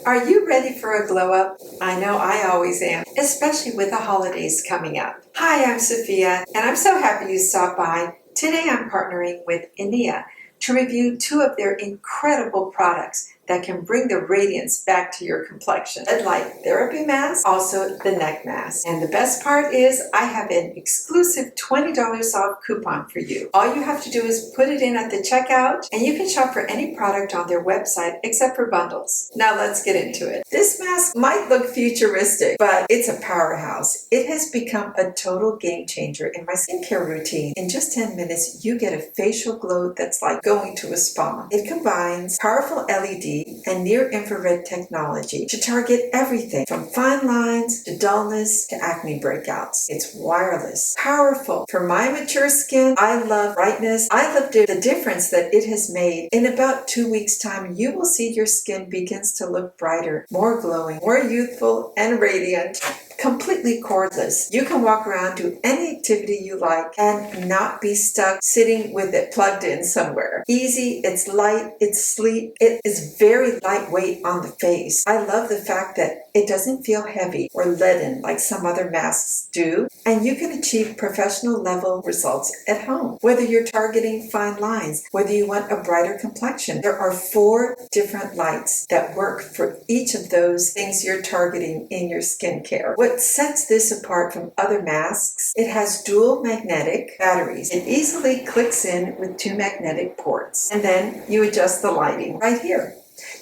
Are you ready for a glow up? I know I always am, especially with the holidays coming up. Hi, I'm Sophia, and I'm so happy you stopped by. Today I'm partnering with INIA to review two of their incredible products that can bring the radiance back to your complexion. Red light therapy mask, also the neck mask. And the best part is I have an exclusive $20 off coupon for you. All you have to do is put it in at the checkout, and you can shop for any product on their website except for bundles. Now let's get into it. This mask might look futuristic, but it's a powerhouse. It has become a total game changer in my skincare routine. In just 10 minutes, you get a facial glow that's like going to a spa. It combines powerful LED and near-infrared technology to target everything from fine lines to dullness to acne breakouts. It's wireless, powerful. For my mature skin, I love brightness. I love the difference that it has made. In about 2 weeks' time, you will see your skin begins to look brighter, more glowing, more youthful and radiant. Completely cordless. You can walk around, do any activity you like, and not be stuck sitting with it plugged in somewhere. Easy, it's light, it's sleek, it is very lightweight on the face. I love the fact that it doesn't feel heavy or leaden like some other masks do, and you can achieve professional level results at home. Whether you're targeting fine lines, whether you want a brighter complexion, there are 4 different lights that work for each of those things you're targeting in your skincare. What sets this apart from other masks, it has dual magnetic batteries. It easily clicks in with 2 magnetic ports, and then you adjust the lighting right here.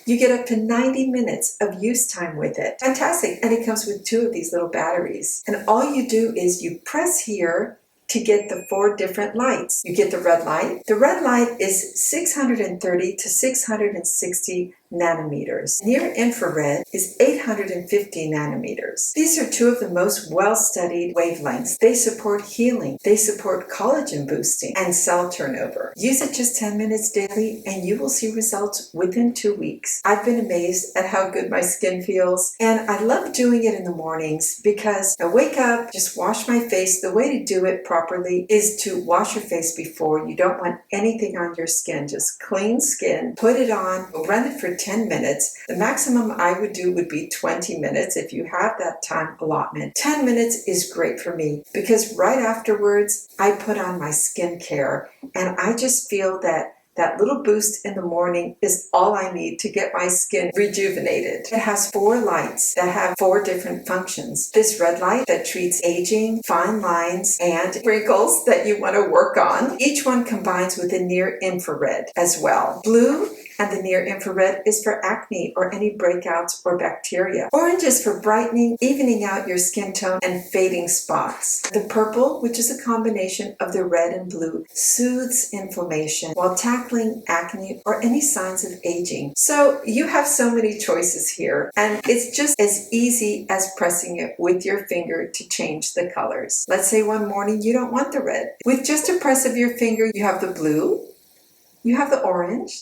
You get up to 90 minutes of use time with it. Fantastic. And it comes with 2 of these little batteries. And all you do is you press here to get the 4 different lights. You get the red light. The red light is 630 to 660 nanometers. Near infrared is 850 nanometers. These are 2 of the most well-studied wavelengths. They support healing, they support collagen boosting, and cell turnover. Use it just 10 minutes daily and you will see results within 2 weeks. I've been amazed at how good my skin feels, and I love doing it in the mornings because I wake up, just wash my face. The way to do it properly is to wash your face before. You don't want anything on your skin, just clean skin. Put it on, run it for 10 minutes. The maximum I would do would be 20 minutes if you have that time allotment. 10 minutes is great for me because right afterwards I put on my skincare and I just feel that little boost in the morning is all I need to get my skin rejuvenated. It has 4 lights that have 4 different functions. This red light that treats aging, fine lines, and wrinkles that you want to work on. Each one combines with a near infrared as well. Blue and the near infrared is for acne or any breakouts or bacteria. Orange is for brightening, evening out your skin tone, and fading spots. The purple, which is a combination of the red and blue, soothes inflammation while tackling acne or any signs of aging. So you have so many choices here, and it's just as easy as pressing it with your finger to change the colors. Let's say one morning you don't want the red. With just a press of your finger, you have the blue, you have the orange,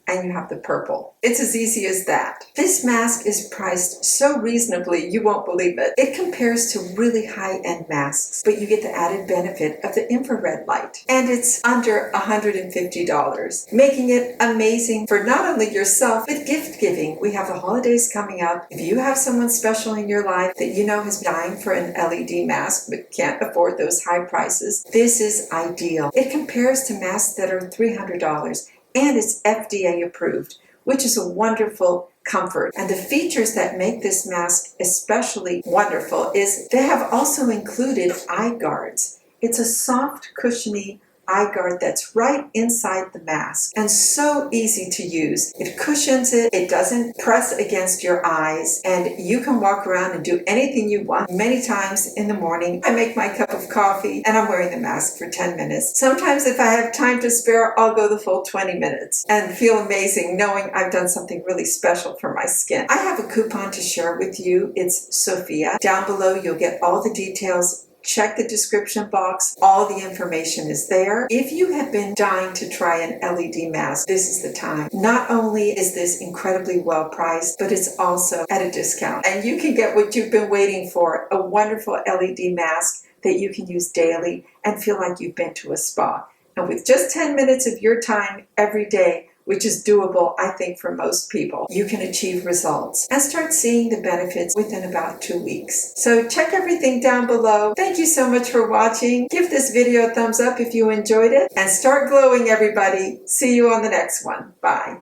and you have the purple. It's as easy as that. This mask is priced so reasonably you won't believe it. It compares to really high-end masks, but you get the added benefit of the infrared light. And it's under $150, making it amazing for not only yourself, but gift giving. We have the holidays coming up. If you have someone special in your life that you know is dying for an LED mask but can't afford those high prices, this is ideal. It compares to masks that are $300. And it's FDA approved, which is a wonderful comfort. And the features that make this mask especially wonderful is they have also included eye guards. It's a soft, cushiony eye guard that's right inside the mask and so easy to use. It cushions it, it doesn't press against your eyes, and you can walk around and do anything you want. Many times in the morning, I make my cup of coffee and I'm wearing the mask for 10 minutes. Sometimes if I have time to spare, I'll go the full 20 minutes and feel amazing knowing I've done something really special for my skin. I have a coupon to share with you. It's Sophia. Down below, you'll get all the details. Check the description box. All the information is there. If you have been dying to try an LED mask, this is the time. Not only is this incredibly well priced, but it's also at a discount. And you can get what you've been waiting for, a wonderful LED mask that you can use daily and feel like you've been to a spa. And with just 10 minutes of your time every day, which is doable, I think, for most people, you can achieve results and start seeing the benefits within about 2 weeks. So check everything down below. Thank you so much for watching. Give this video a thumbs up if you enjoyed it, and start glowing, everybody. See you on the next one. Bye.